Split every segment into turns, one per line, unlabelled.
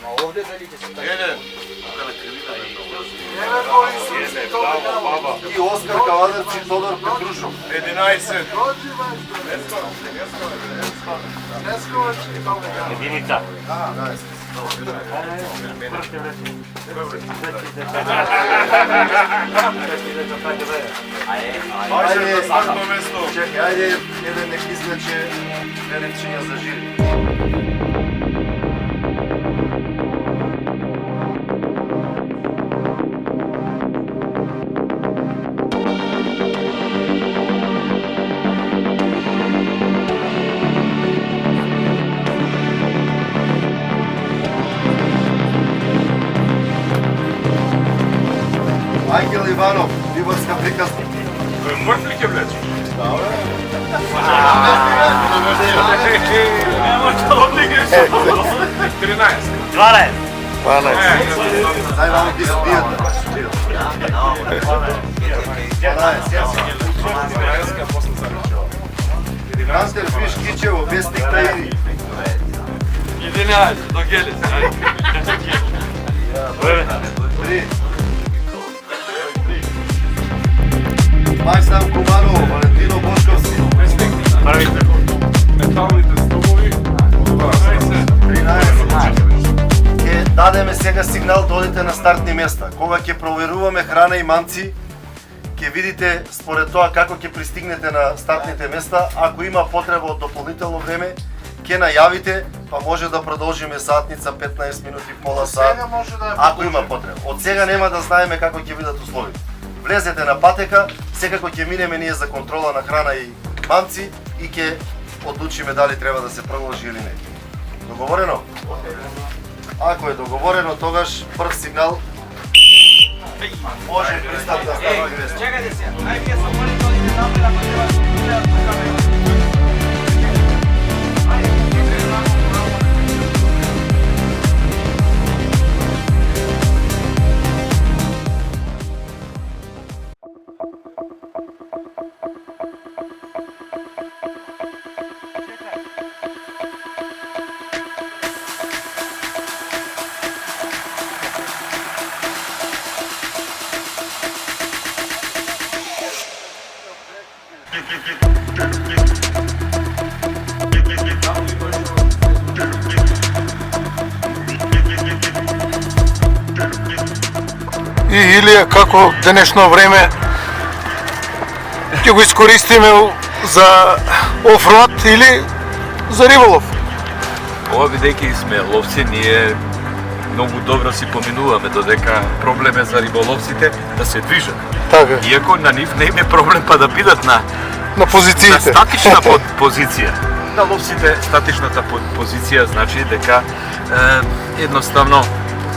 Ovde dali će se tako.
И Оскар Кавадарец и Тодор Петрушов.
11.
Единица.
Ajde, startno mesto.
Čekaj, ajde, jedan nek izleče Neretčinja za živi. Ангел Иванов, Бибърска приказка.
Мъртв ли ке влече? Тринайст.
12.
Дай малко ги сбият. 12. Антер Фиш Кичево, вестник Таири.
11. До Гелес.
3. Майсан Куманово, Валентино Бошковски.
Металните столови.
13. Ке дадеме сега сигнал да одите на стартни места. Кога ќе проверуваме храна и мамци, ќе видите според тоа како ќе пристигнете на стартните места. Ако има потреба од дополнително време, ќе најавите, па може да продолжиме саатница 15 минути, пола саат. Ако има потреба. Од сега нема да знаеме како ќе бидат условите. Влезете на патека, секако ќе минеме ние за контрола на храна и мамци и ќе одлучиме дали треба да се продолжи или не. Договорено? Ако е договорено, тогаш прв сигнал може пристап да става гресно.
Чекайте се, ај вие се молите да одите таму да треба.
И Илија, како денешно време ќе го искористиме за офроад или за риболов?
Ова бидејќи сме ловци, ние многу добро си поминуваме додека проблем е за риболовците да се движат.
Така.
Иако на нив не им е проблем па да бидат на
Позициите.
статична позиција. На ловците статичната позиција значи дека едноставно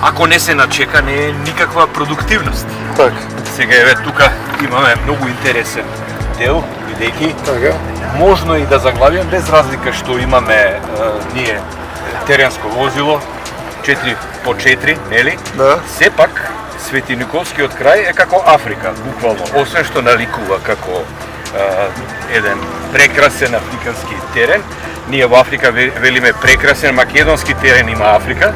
ако не се начека не е никаква продуктивност.
Така.
Сега еве тука имаме многу интересен дел, бидејќи
Така.
можно и да заглавиме без разлика што имаме ние теренско возило 4x4, нели?
Да.
Сепак Светиниковскиот крај е како Африка, буквално. Освен што наликува како еден прекрасен африкански терен, ние во Африка велиме прекрасен македонски терен има Африка,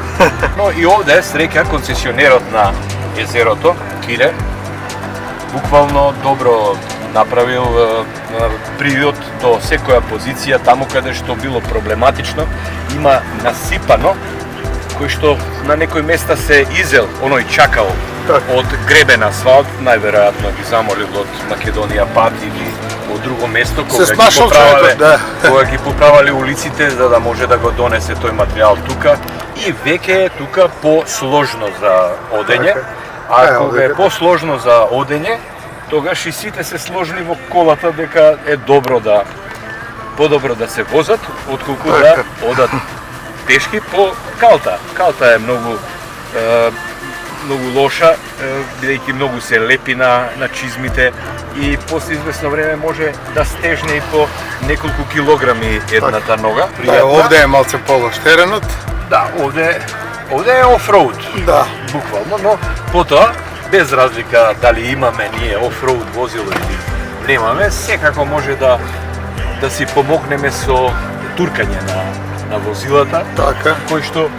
но и овде среќа концесионерот на езерото, Кире, буквално добро направил привод до секоја позиција, таму каде што било проблематично, има насипано, кој што на некои места се изел, оној чакал од гребен асфалт, најверојатно ги замолил од Македонија пат или од друго место кога ги поправале улиците за да може да го донесе тој материјал тука и веќе е тука посложно за одење, а кога е посложно за одење, тогаш и сите се сложни во колата дека е добро да подобро да се возат отколку да одат пешки по калта. Калта е многу лоша, бидејќи многу се лепи на чизмите и после известно време може да стежне и по неколку килограми едната нога.
Да, овде е малце полош теренот.
Да, овде е офроуд.
Да.
Буквално, но потоа без разлика дали имаме ние офроуд возило или немаме, секако може да си помогнеме со туркање на возилата,
Така.
кој што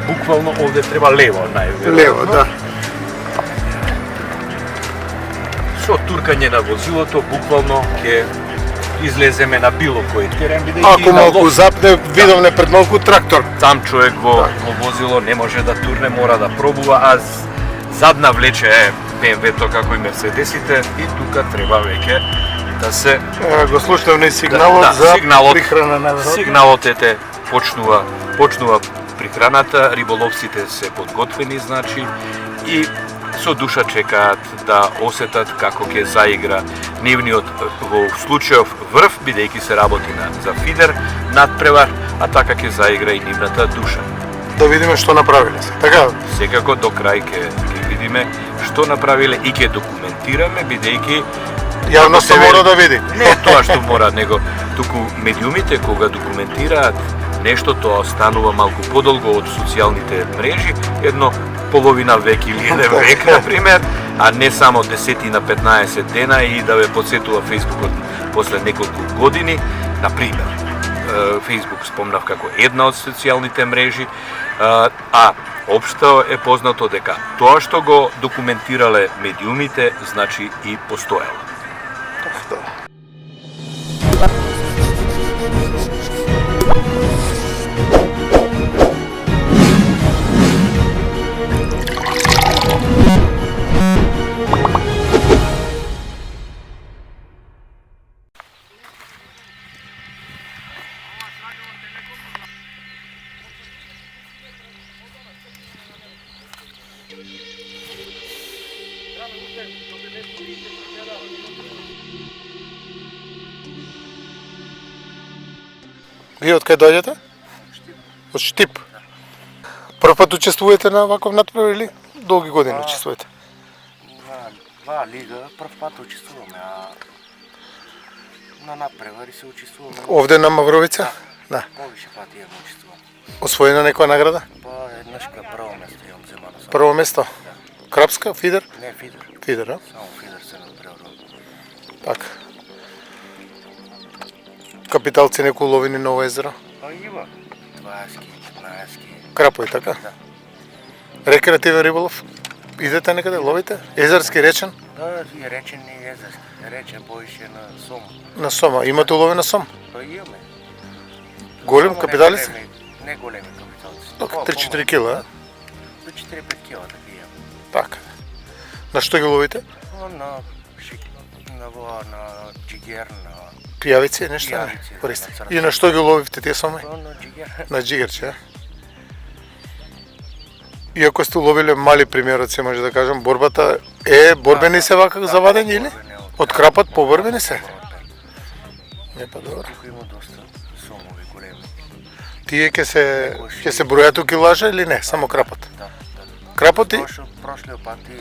буквално овде треба лево најверојатно.
Лево, да.
Со туркање на возилото буквално ќе излеземе на било кој терен, бидејќи
Ако
на
малку
лош
запне, видовне пред малку трактор.
там човек во возило не може да турне, мора да пробува, а задна влече е BMW-то како и Мерцедесите и тука треба веќе да се
Го слушнавме и сигналот
да,
за
сигналот,
прихрана на
сигналот почнува прихраната, риболовците се подготвени, значи, и со душа чекаат да осетат како ќе заигра нивниот во случајов врв, бидејќи се работи за фидер надпревар, а така ќе заигра и нивната душа.
Да видиме што направиле се. Така,
Секако до крај ќе видиме што направиле и ќе документираме, бидејќи
јавноста мора да види.
не тоа што мора, него туку медиумите кога документираат нешто, тоа останува малку подолго од социјалните мрежи, едно половина век или еден век, например, а не само 10 на 15 дена и да ве подсетува Фејсбукот после неколку години. Например, Фејсбук спомнав како една од социјалните мрежи, а општо е познато дека тоа што го документирале медиумите, значи и постоело.
Вие од кај доаѓате? Од Штип. Прв пат учествувате на ваков надпревар или долги години учествувате?
Два лига, прв пат учествуваме, а на надпревари се учествуваме.
Овде на Мавровица? Да.
Повише пати имам учествувам.
Освоена некоја награда?
Па еднашка прво место имам земано.
Прво место? Крапска, фидер?
Не фидер,
Фидер, а?
само фидер се надпреварува.
Така. Капиталци некои ловини на ово езеро?
Па има 20-ки, 15-ки.
Крапој, така?
Да.
Рекреативен риболов? Идете некаде, ловите? Езерски, речен?
Да, и речен и езерски. Речен повише на сом.
На сома. Имате улови на сом?
Па имаме.
Голем
Само
капитали
не
се?
големи- Не големи капиталци.
Така,
По-
3-4 кила, а?
До 4-5 кила таки имам.
Така. На што ги ловите?
На джигер, на
Пијавици, нешто?
Пијавици, да,
Користи.
на црна.
И на што ги ловите тие соми?
на джигер.
На джигерче, а? Иако сте уловиле мали примероци, може да кажам, борбата е борбени се вака за вадење или? Од крапот поборбени се? Не, па добро.
Тук има доста сомови големи.
Тие ќе се бројат у килажа или не? Само крапот?
Да, да.
Крапот и
Прошлиот пат и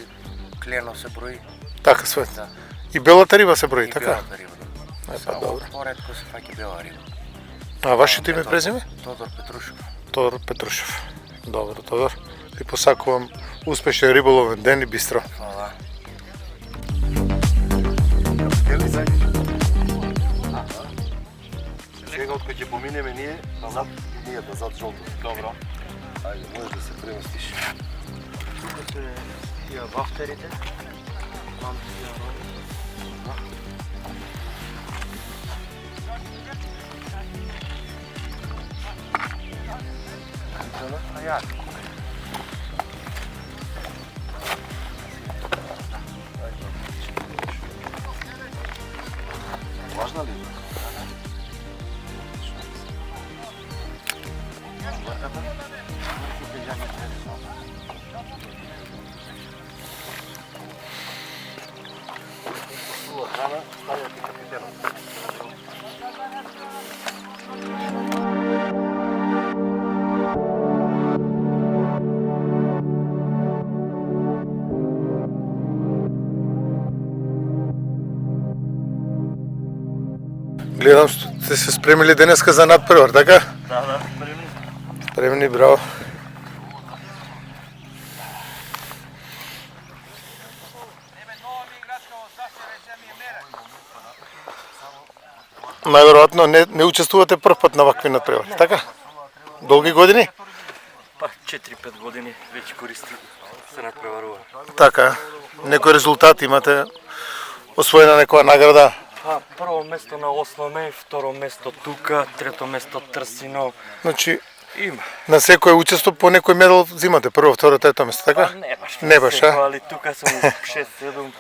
клено се брои.
така свет.
Да.
И белата риба се брои,
И
така?
белата риба, да.
Па
Само
добро.
поретко се фаќа бела риба.
А вашето име и презиме?
Тодор Петрушев.
Тодор Петрушев. Добро, Тодор. Ви посакувам успешен риболовен ден и бистро.
Фала.
Сега откај ќе поминеме ние назад, ние назад жолто. Добро. Ајде, можеш да се преместиш.
Тука се тие вафтерите. А ја.
Важна ли? Храна, ставјате капитенот.
Гледам, сте се спремили денеска за надпревар, така?
Да,
Спремни, браво. Најверојатно не учествувате прв пат на вакви надпревари, така? Долги години?
Па 4-5 години веќе користи се надпреварува.
Така, некој резултат имате? Освоена некоја награда?
Па, прво место на Осломе, второ место тука, трето место Трсино.
Значи,
Има.
на секој учество по некој медал взимате, прво, второ, трето место, така?
Па не баш.
Не баш, а?
Али тука сум 6-7.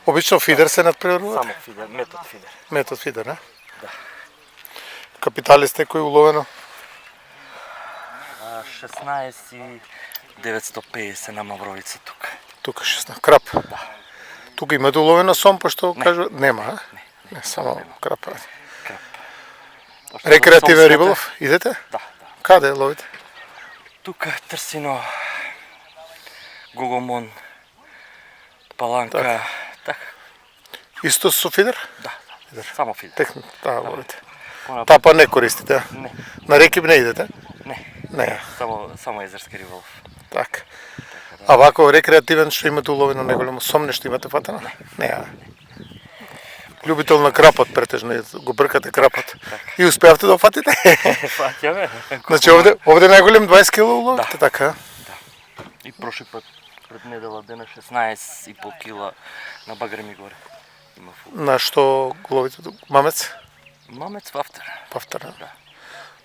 Обично фидер се надпреварува?
Само фидер, метод фидер.
Метод фидер, не?
Да.
Капиталист некој уловено?
16 и 950 на Мавровица тука.
Тука 16, крап. Да. Тука имате уловено сом, пошто кажува? Нема, а? Не, само крап.
Пошто
Рекреативен
сум
риболов, идете?
Да, да.
Каде ловите?
Тука Трсино, Гогомон, Паланка, така.
Исто со фидер?
Да, само фидер.
Техни, да, ловите.
Понапред-
Тапа не користите, а?
Не,
На реки не идете?
не,
Не,
само езерски риболов.
така. А вако рекреативен што имате уловено неголемо сом, нешто имате фатено? Не, а? Љубител на крапот претежно, го бркате крапот. И успеавте да го фатите?
Фаќаме.
Значи овде најголем 20 кг уловите, така?
И прошли пат, пред недела дена 16,5 кила на Багреми горе. Има фул.
На што го ловите? Мамец?
Мамец вафтер.
Пафтер, а?
Да.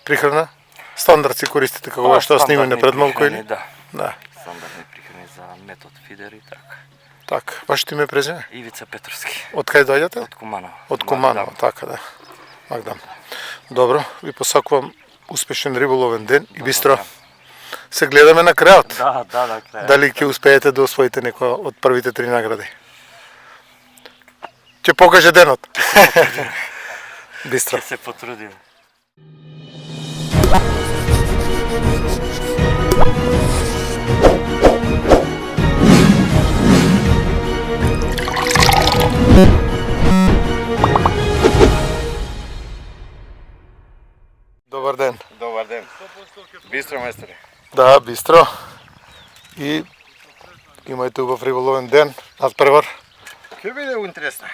Прихрана? Стандард си користите како што снимаме пред малку или?
Да.
Да.
Стандардни прихрани за метод фидер и така.
Така, вашето име и презиме?
Ивица Петровски.
Од кај доаѓате?
Од Куманово.
Од Куманово, така да. Магдам. Добро, ви посакувам успешен риболовен ден и бистро. Се гледаме на крајот.
Да, на крај.
Дали ќе успеете да освоите некоја од првите 3 награди? Ќе покаже денот. Бистро.
Ќе се потрудиме.
Добар ден.
Добар ден. Бистро, мајсторе.
Да, бистро. И имајте убав риболовен ден, надпревар.
Ќе биде интересно.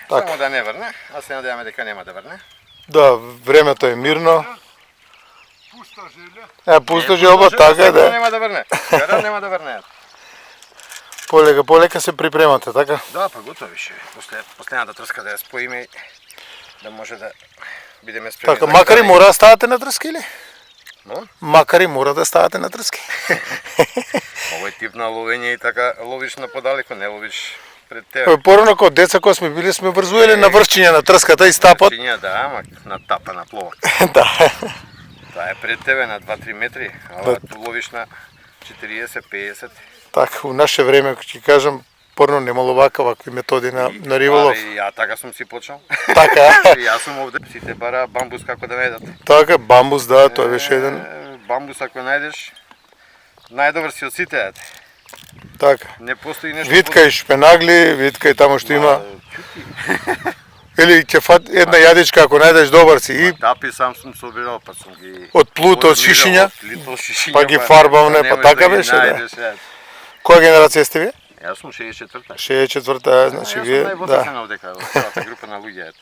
Така.
Само да не врне, а се надеваме дека нема да врне.
Да, времето е мирно. Пусто желба, така е, да.
Нема да врне. Гаран нема да врне.
Полека се припремате, така?
Да, па готови ше. Последната трска да ја споиме и да може да бидеме спремни.
Така, макар и мора да ставате на трски или?
Но?
Макар и мора да ставате на трски.
Овој тип на ловење и така ловиш на подалеко, не ловиш пред тебе.
Порано кога деца кога сме били сме врзували на вршчиња на трската и стапот.
Чинија, да, ама на тапа на пловак.
Да.
Тоа е пред тебе на 2-3 метри, а ту ловиш на 40-50.
Така, у наше време, ќе кажам, порно немало вакви методи на риболов.
И ја така сум си почнал.
Така,
И јас сум овде, сите бара бамбус како да најдат.
така, бамбус, да, тој беше еден.
Бамбус ако најдеш, најдобар си од сите, ете.
Така.
Не постои нешто.
Витка и шпенагли, витка и таму што има. Или ќе фат една јадичка ако најдеш добар си и
Тапи сам сум собирал, па сум ги...
од плуто, од шишиња, па ги фарбавне, па така беше, да. Која генерација сте ви?
Јас сум 64-та.
64-та, значи
Јас
вие,
сум највозрастен
да.
овдека, од целата група на луѓе, ете.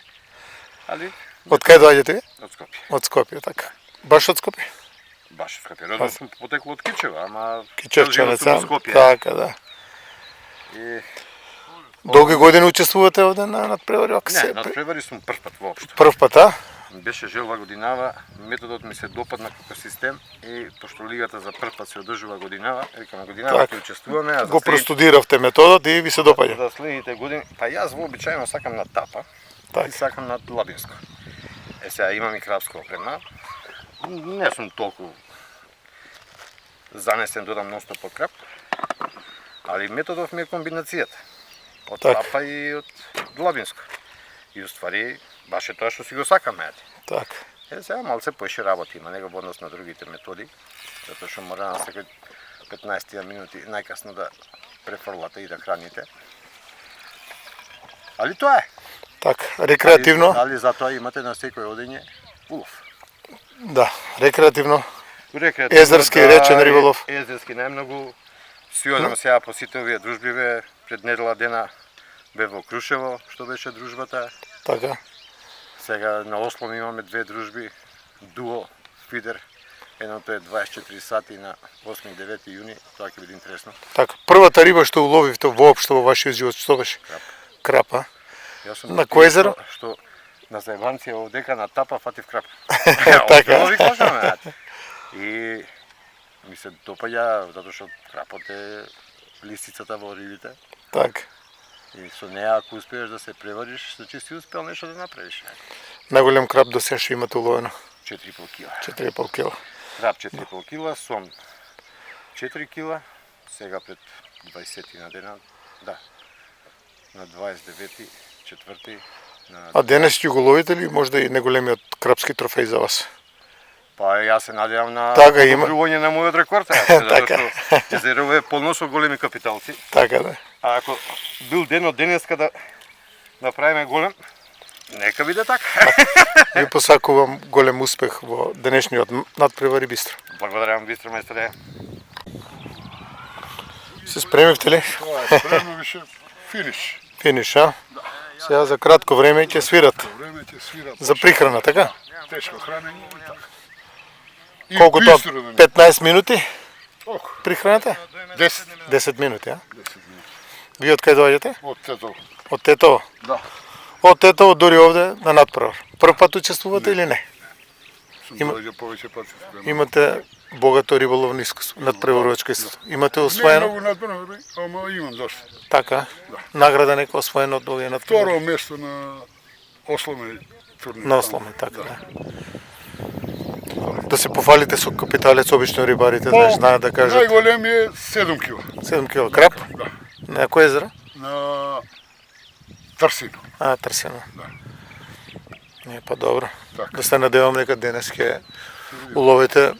Али,
Од кај доаѓате ви?
од Скопје.
Од Скопје, така. Баш од Скопје?
Баш од Скопје. Родом сум потекло од Кичева, ама...
Кичевчанец,
цел живот сум од Скопје.
така, да.
И...
Долги години учествувате овде на надпревари, ако
Не,
се...
надпревари сум прв пат воопшто.
Прв пат, а?
Беше желба годинава, методот ми се допадна како систем и пошто лигата за прв пат се одржува годинава, викам годинава
Така.
ќе учествуваме, а за
Го простудиравте методот и ви се допаѓа.
за следните години, па јас вообичаено сакам на тапа
Така.
и сакам на лабинско. Сега имам и крапско опрема. Не сум толку занесен додам ностоп од крап, али методов ми е комбинацијата. Од
Така.
тапа и од лабинско. И уствари, баш е тоа што си го сакаме.
Така.
Сега малце поише работи има него во однос на другите методи, затоа што мора на секој 15 минути најкасно да префрлате и да храните. Али тоа е.
Така, рекреативно,
Али затоа имате на секој одење улов.
да, рекреативно,
Рекреативно,
Езерски, речен риболов.
Езерски најмногу. Си одам сега по сите овие дружби, пред недела дена бе во Крушево, што беше дружбата.
така.
Сега на Ослом имаме 2 дружби, дуо, фидер. Едното е 24 сати на 8 и 9 јуни, тоа ќе биде интересно.
Така, првата риба што уловивте воопшто во вашиот живот, што беше? Крапа.
Јас сум
На кој езеро?
Што на заебанција овдека на тапа фатив крап.
Така.
Ви кажам, и ми се допаѓа затоа што крапот е листицата во рибите.
Така.
И со неа ако успееш да се превариш, значи си успел нешто да направиш.
Најголем крап до сега што имате уловено?
4,5 кила.
4,5 кила.
Крап 4,5 кила, сом 4 кила, сега пред 20 на дена, да, на 29-ти, 4-ти.
А денес ќе го ловите ли можда и неголемиот крапски трофеј за вас?
Па јас се надевам на
Така, има.
подобрување на мојот рекорд,
Така.
што езерово е полно со големи капиталци.
Така да.
А ако бил ден од денеска да направиме голем, нека биде така.
Ви посакувам голем успех во денешниот надпревари бистро.
Благодарам, бистро мајсторе.
Се спремивте ли?
Тоа е спремно више финиш.
Финиш, а? Сега за кратко време ќе свират.
Време ќе свира
За прихрана, така?
тешко хранење и така. И
Колку тоа?
бистро да ми-
15 минути
Ох,
прихраната?
10.
10 минути, а?
10 минути.
Ви од кај доаѓате?
Од тето.
Од Тетово?
Да.
Од Тетово дури овде на надпревар. Прв пат учествувате или не?
Сум
Има-
доаѓа повеќе пати.
Имате богато риболовно искуство, надпреварувачко искуство. Имате
Не
освоено?
многу надбрано, ама имам доста.
Така? Награда нека освоено од овие надпревари?
Второ место на Осломе турнир.
На Осломе, така да. Да се пофалите со капиталец, обично рибарите, знаеш, знаат да кажат
Најголем е 7 кила.
7 кг крап.
Да.
На кој езеро?
На Трсино.
А, Трсено.
Да.
Не, па добро.
Така.
Да се надевам дека денес ќе уловите,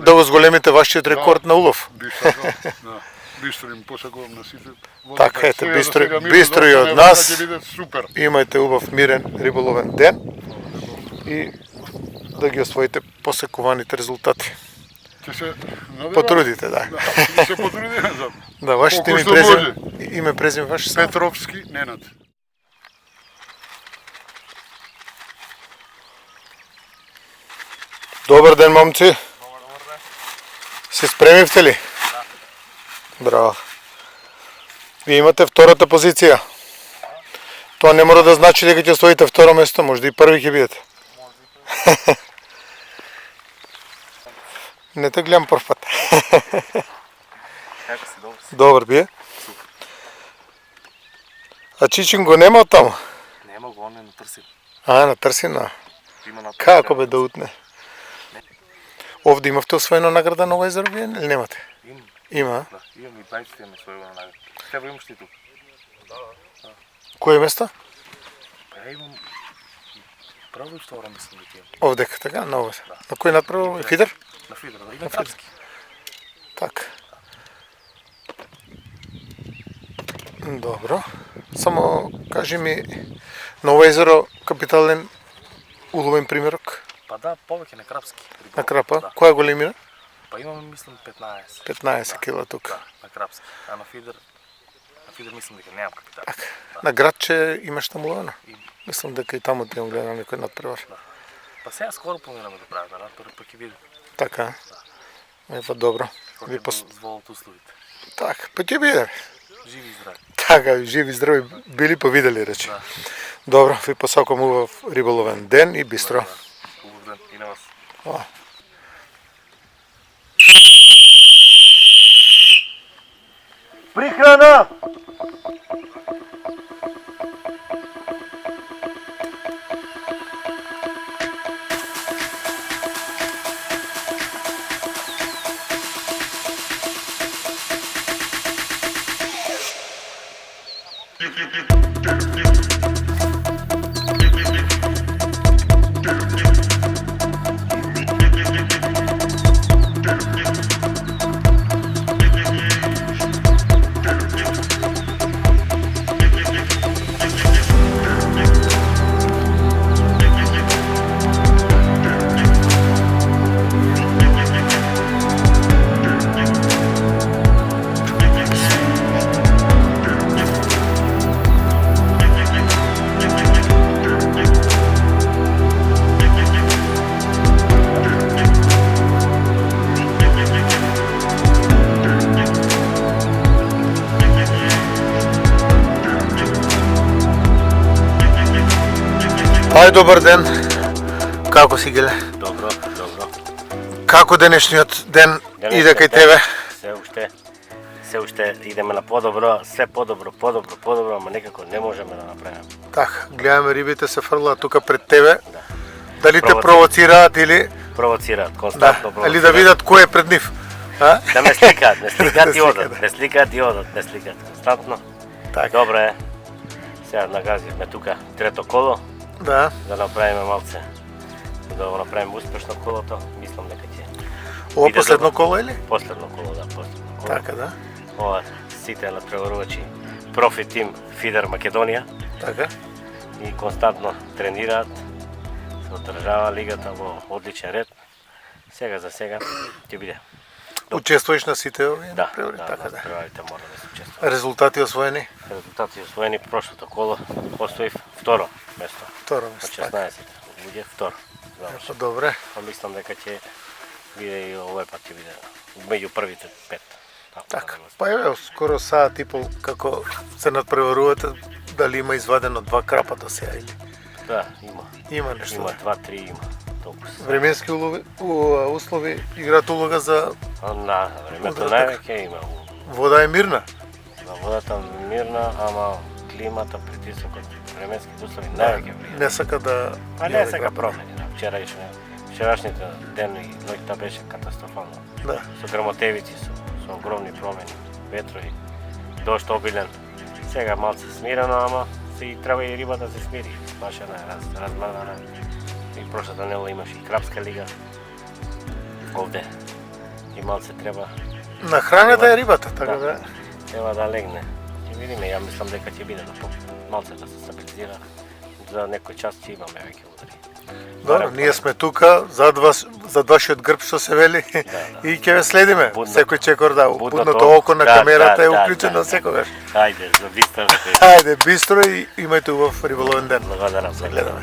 да го зголемите вашиот рекорд на улов.
Би сакал, да. Бистро им посакувам на сите.
Така, ете,
Сега до
бистро-
сега ми
бистро
до
и од
небото
нас.
Ќе биде супер.
Имајте убав мирен риболовен ден и да ги освоите посекуваните резултати.
Ќе се надевам.
Потрудите, да.
Да, ќе се потрудиме за
Да, вашите
Колку
име и
што
презиме, име презиме ваше само.
Петровски Ненад.
Добар ден, момци. Се спремивте ли? Да. Браво. Вие имате втората позиција. Тоа не мора да значи дека ќе стоите второ место, може да и први ќе бидете. Не те гледам прв пат.
Како си, добро си?
Добар бие. А Чичин го нема од таму?
Нема го, он е на Трсин.
А, на Трсина.
Има на
Како бе да утне? Овде имавте освоено награда Ново езеро вие или немате?
Имам,
Има.
да. Имам и бајците имам својого награда. Тебе имаш ти тук?
Кој место?
Па ја имам прво и второ мислам дека имам.
Овдека, така, на овде. На кој надправо? Фидер?
На Фидер, да. И на Крапски.
Така. Добро. Само кажи ми, Ново езеро капитален уловен примерок
Па да, повеќе на Крапски.
на крапа.
Да.
Која големина?
Па имам, мислам, 15.
15 кила тук.
Да, на Крапски. А на Фидер мислам дека немам капитал.
На градче имаш таму уловено?
Имам.
Мислам дека и таму ти имам гледам некој надпревар.
Па сега скоро планираме да правиме надпревар, па ќе видим.
Така. Па добро.
Како
Ви
ќе
пос...
дозволат условите.
Така, па ќе биде.
Живи и здрави.
Така, живи и здрави били па видели рече.
Да.
Добро, ви посакувам убав риболовен ден и бистро.
Убав ден и на вас.
Прихрана!
Добар ден. Како си, Геле?
Добро.
Како денешниот ден иде кај тебе?
Се уште идеме на подобро, се подобро, ама некако не можеме да направиме.
Така, гледаме рибите се фрлаат тука пред тебе.
Да.
Дали те провоцираат или
Провоцираат, константно провоцираат.
или да видат кој е пред нив? А?
Да ме сликаат, и
Да.
одат, константно.
Така.
Добро е. Сега нагазивме тука трето коло,
Да.
да направиме малце, да го направиме успешно колото, мислам дека ќе.
Ова
Иде
последно
добро.
коло или?
Последно коло, да, последно коло.
Така, да.
Ова сите натпреварувачи профи тим Фидер Македонија
Така.
и константно тренираат, се одржава лигата во одличен ред. Сега за сега ќе биде.
Учествуваш на сите овие
Да,
превори, така да.
натпреварите мора да се учествуваат.
Резултати освоени?
Резултати освоени прошлото коло, постои второ место.
Второ
Од
место.
16 луѓе второ. Заврши.
Добре.
Па мислам дека ќе биде и овој пат ќе биде меѓу првите 5.
Така. Па еве, скоро саат и пол како се надпреварувате, дали има извадено 2 крапа до сега или?
Да, има.
Има нешто.
Има 2-3 има. Толку се.
Временски услови играат улога за
На времето
Удра,
највеќе има.
вода е мирна.
На водата мирна, ама климата, притисокот, временските услови највеќе влијаат.
Не сака да
Па не сега промени. Вчерашните ден и ноќта беше катастрофално.
Да.
Со грмотевици, со огромни промени, ветрови, дошт обилен. Сега малце смирено, ама и треба и риба да се смири. Спашена е, размазана. И прошлата недела имаше и крапска лига. Овде. И малце треба
Нахраната е рибата, така
Да.
да.
треба да легне. Ќе видиме, ја мислам дека ќе биде малце да се стабилизира. За некој час ќе имаме веќе удари.
Добро, ние сме тука зад вашиот грб што се вели и ќе ве следиме.
Будното.
Секој чекор да,
Будното
будното око на
да,
камерата е
да,
уклучено
да.
секогаш.
Хајде, за бистро.
Ајде, бистро и имајте убав риболовен ден.
Благодарам.
Се гледаме.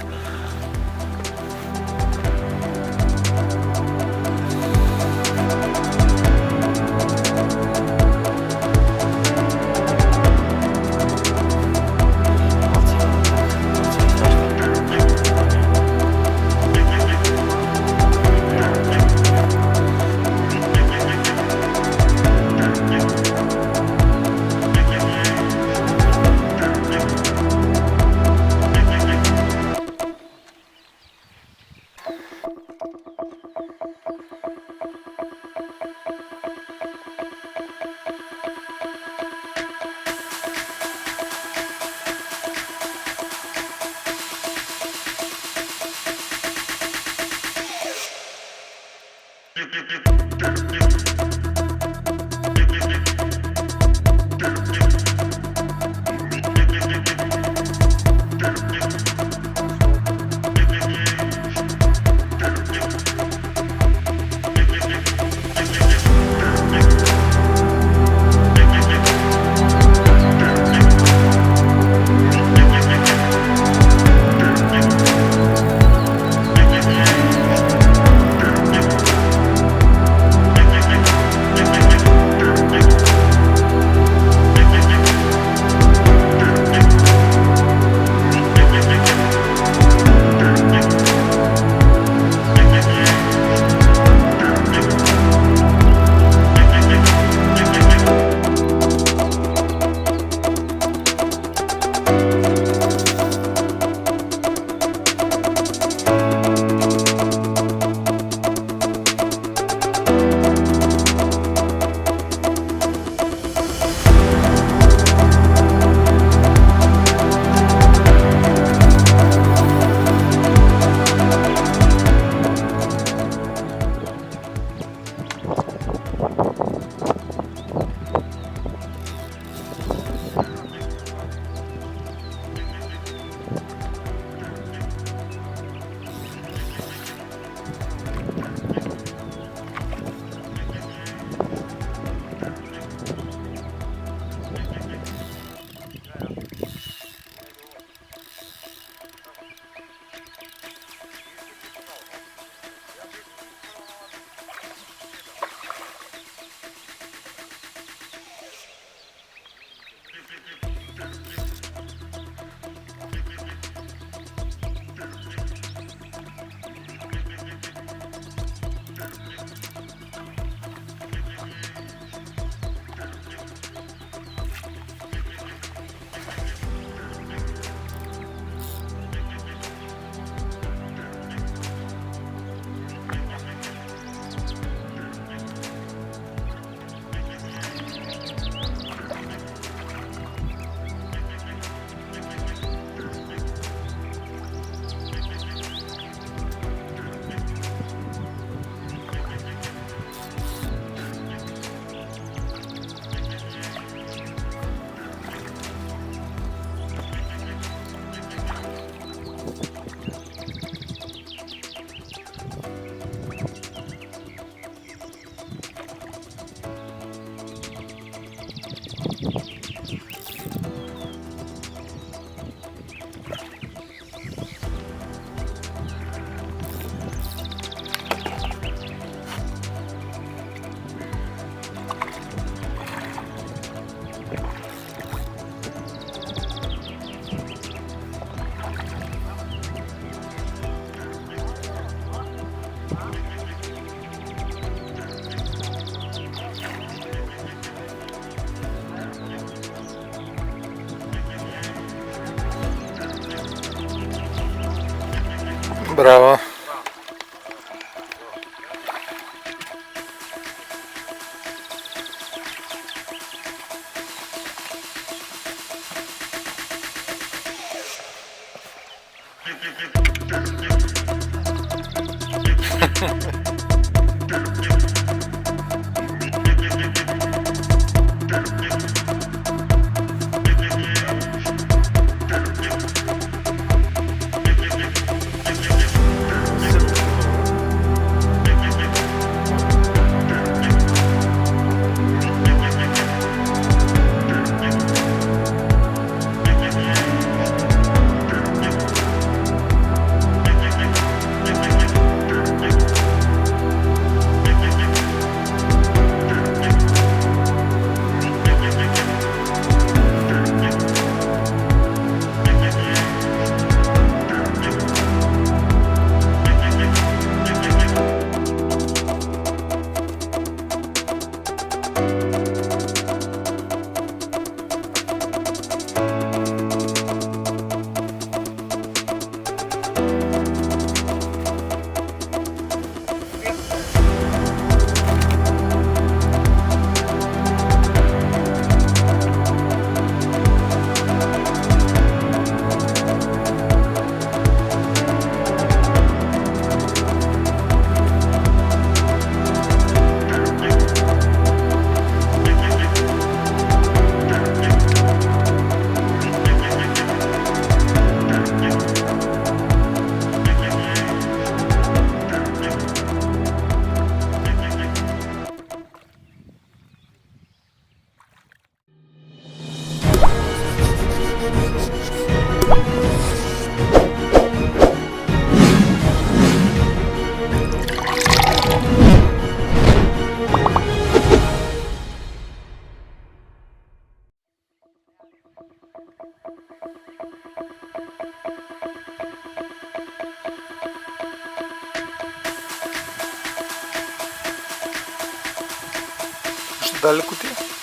Браво. Ще далеко ти е?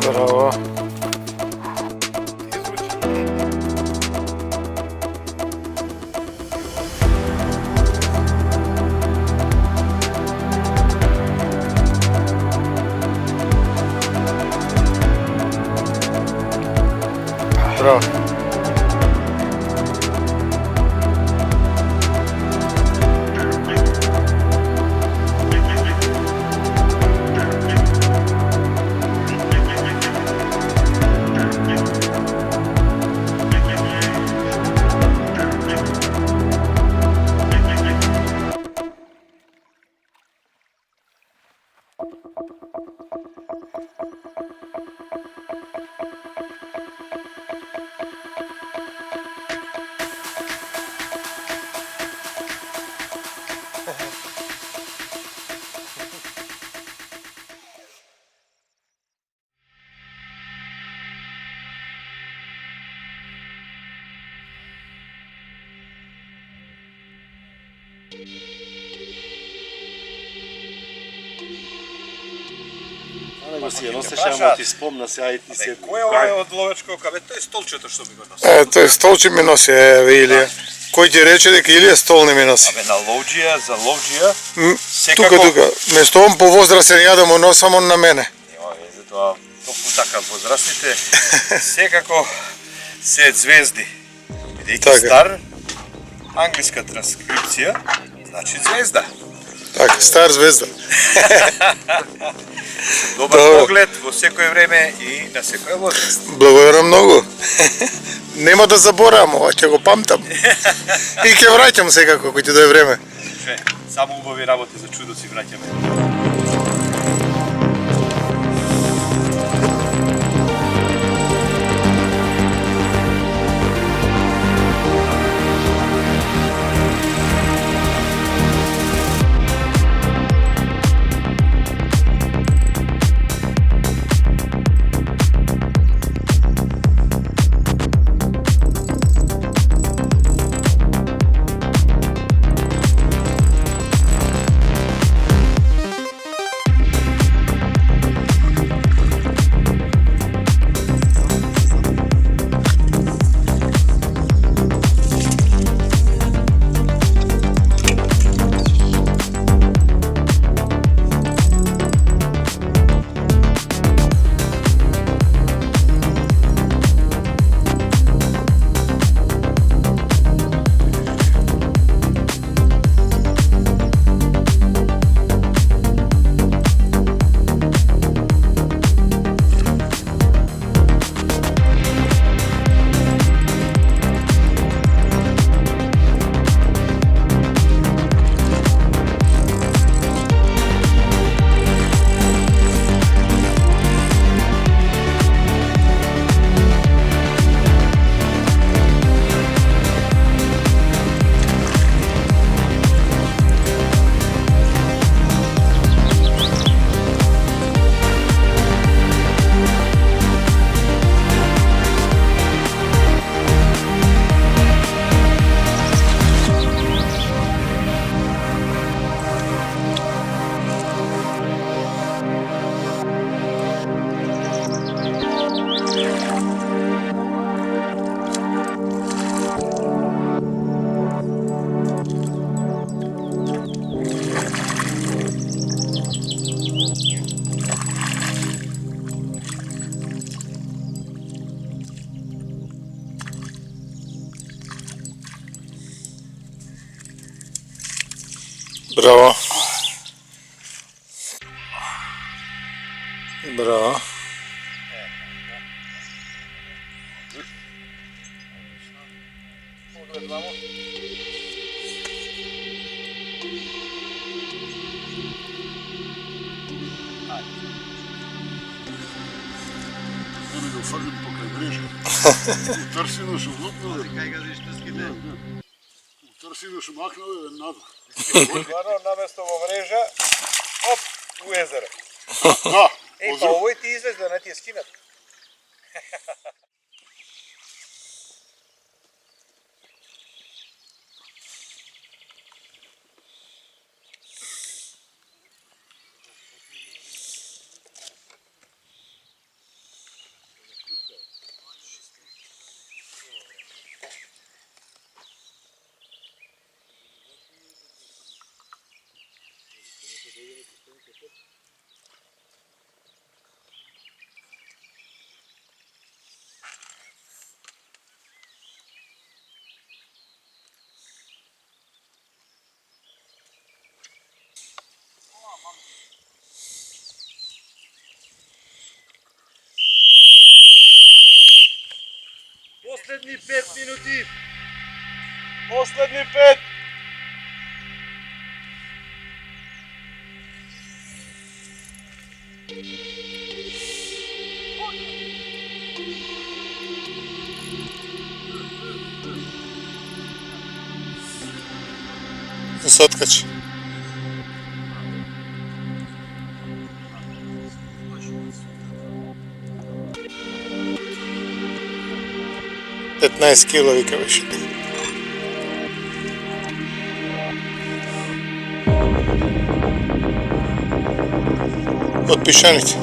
Браво. Браво.
Него си едно се шамо ти спомна сега и ти се...
Кој е ова од ловечкog? Абе, тоа е столчето што ми го носи.
Тој столче ми носи, еве Илија. Кој ти рече дека Илија стол не ми носи?
Абе, на ловџија, за ловџија,
Тука. Место он повозрасен ја да му носам он на мене.
Ја, затоа толку така возрастните секако се звезди. Бидејќи
Така.
стар, англиска транскрипција, значи звезда.
Така, стар звезда.
Добар
Добро.
поглед во секое време и на секоја возраст.
Благодарам многу. Нема да заборавам, ова ќе го памтам. И ќе враќам секако кој ќе дое време.
Само убави работи за чудо си враќаме.
Браво. Браво.
Да ми го фрлим покрај мрежа. Утърсино шо влупнал.
Кај газиш тъските?
Утърсино шо махнал е надо.
Стварно, наместо во мрежа, оп, у езеро.
Да.
Еј, па овој ти излез да не ти е скинат.
Последни 5 минути. Последни 5.
Да се откачи. Петнаест кила вика беше. От пишаните.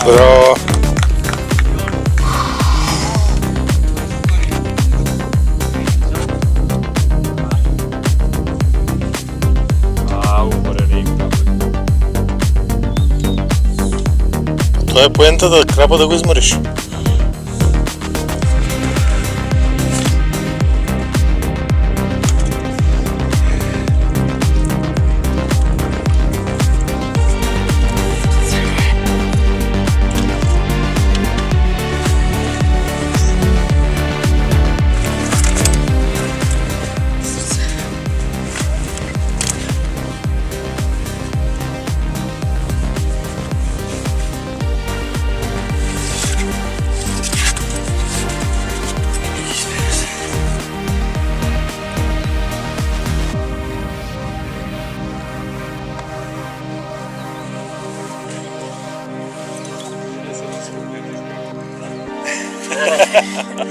Браво! Това е поентата, крапа да го измориш.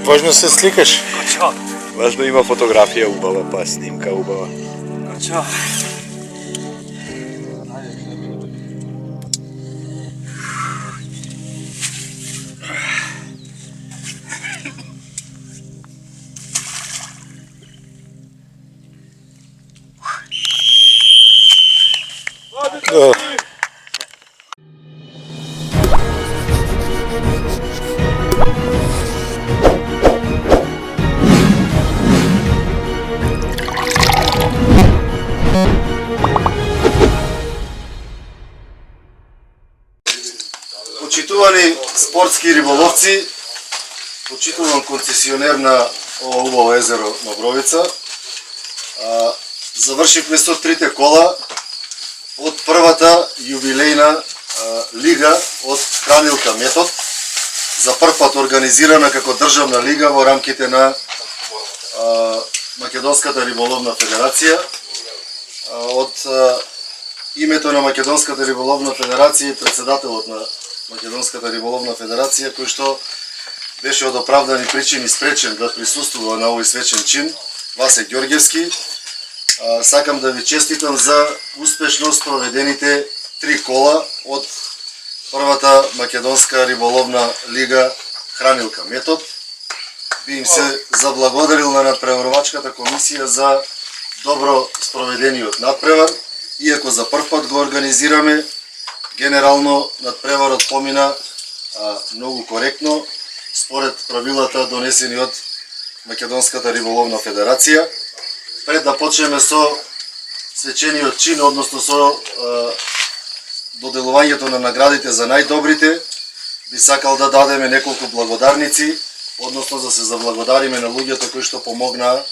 Важно се сликаш.
Важно има фотографија убава, па снимка убава.
Да.
Почитувани спортски риболовци, почитуван концесионер на ова убаво езеро Мавровица, завршивме со трите кола од првата јубилејна лига од Хранилка Метод, за прв пат организирана како државна лига во рамките на Македонската риболовна федерација. Од името на Македонската риболовна федерација и председателот на Македонската риболовна федерација, кој што беше од оправдани причини спречен да присуствува на овој свечен чин, Васе Ѓорѓевски, сакам да ви честитам за успешно спроведените три кола од првата Македонска риболовна лига Хранилка Метод. Би им се заблагодарил на надпреварувачката комисија за добро спроведениот надпревар, иако за прв пат го организираме. Генерално надпреварот помина многу коректно, според правилата донесени од Македонската риболовна федерација. пред да почнеме со свечениот чин, односно со доделувањето на наградите за најдобрите, би сакал да дадеме неколку благодарници, односно да се заблагодариме на луѓето кои што помогнаа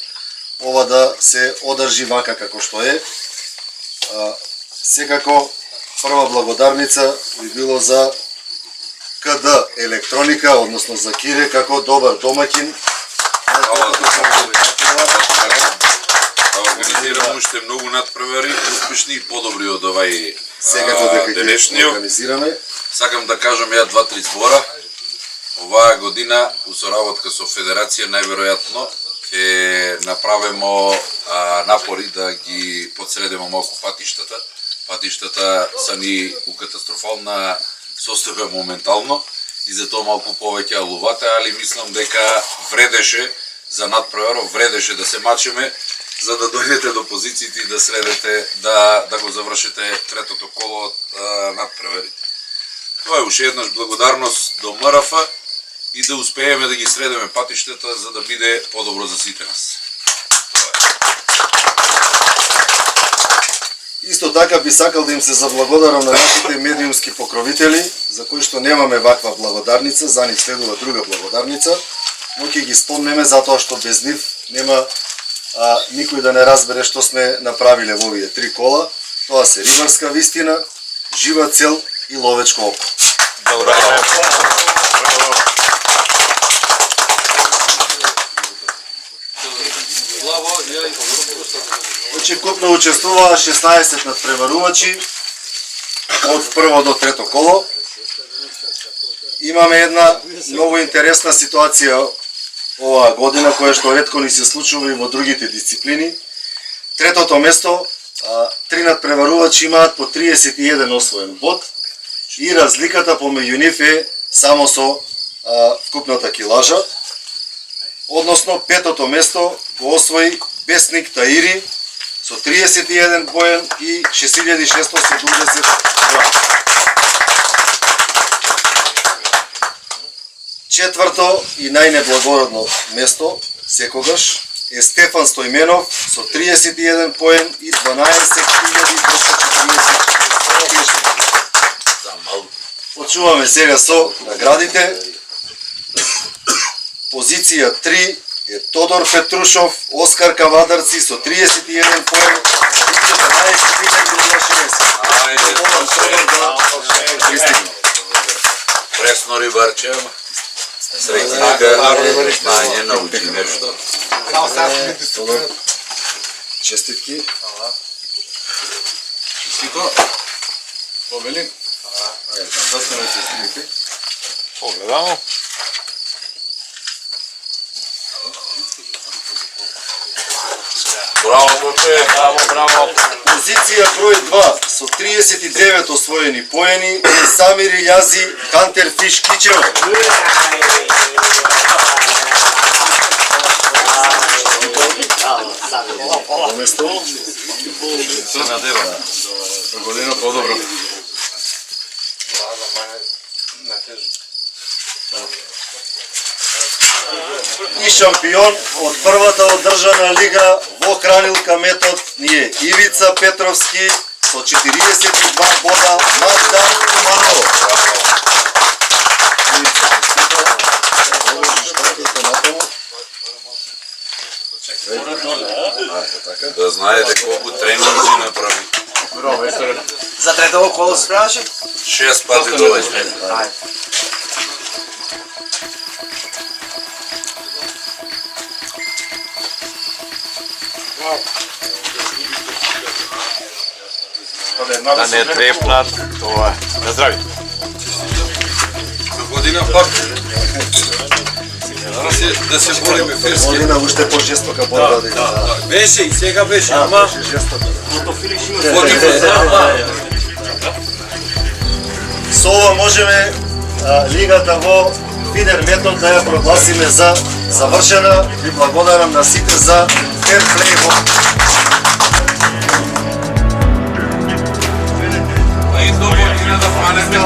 ова да се одржи вака како што е. Секако прва благодарница би било за КД Електроника, односно за Кире, како добар домаќин.
Организираме уште многу надпревари, успешни и подобри од овај
денешниот. Организираме.
Сакам да кажам ја 2-3 збора. Оваа година, у соработка со Федерација, најверојатно ќе направиме напори да ги подсредиме малку патиштата. Патиштата са ни у катастрофална состојба моментално и затоа малку повеќе алувате, али мислам дека вредеше за надпреваров, вредеше да се мачиме за да дојдете до позициите и да средете, да го завршите третото коло од надпревари. Тоа е уште еднаш благодарност до МРФ и да успееме да ги средиме патиштата за да биде подобро за сите нас.
Исто така би сакал да им се заблагодарам на нашите медиумски покровители, за кои што немаме ваква благодарница, за нив следува друга благодарница, но ќе ги спомнеме затоа што без нив нема никој да не разбере што сме направиле во овие 3 кола. Тоа се Рибарска вистина, Жива цел и Ловечко око. Значи купно учествуваа 16 надпреварувачи од прво до трето коло. Имаме една многу интересна ситуација оваа година, која што ретко ни се случува и во другите дисциплини. Третото место, 3 надпреварувачи имаат по 31 освоен бод и разликата помеѓу нив е само со вкупната килажа. Односно, петото место го освои Бесник Таири со 31 боен и 6670 грам. Четврто и најнеблагородно место секогаш е Стефан Стојменов со 31 поен и 12.240 кешки. Почуваме сега со наградите. Позиција 3 е Тодор Петрушов, Оскар Кавадарци со 31 поен и 14.060.
Пресно рибарче, ама. Среќника, знање, научи нешто.
Честитки.
Честито.
Побели. Застанете снимите.
Погледамо.
Браво, Боче! Браво!
Позиција број 2 со 39 освоени поени е Самир Илјази Кантерфиш Кичево. Место
се надева.
Година подобро. И шампион од првата одржана лига во Хранилка Метод ни е Ивица Петровски со 42 бода над Дан Куманово.
Да знаете колку тренинзи направи.
За третото коло се справаше?
6 пати дојде.
Да не трепнат, тоа е. На здравје.
На година пак. Да се бориме ферски.
Година уште по-жестока борба да има.
Беше и сега беше, ама
со ова можеме лигата во Фидер Метод да ја прогласиме за завршена. Ви благодарам на сите за ферплей во
и до година да фанеме.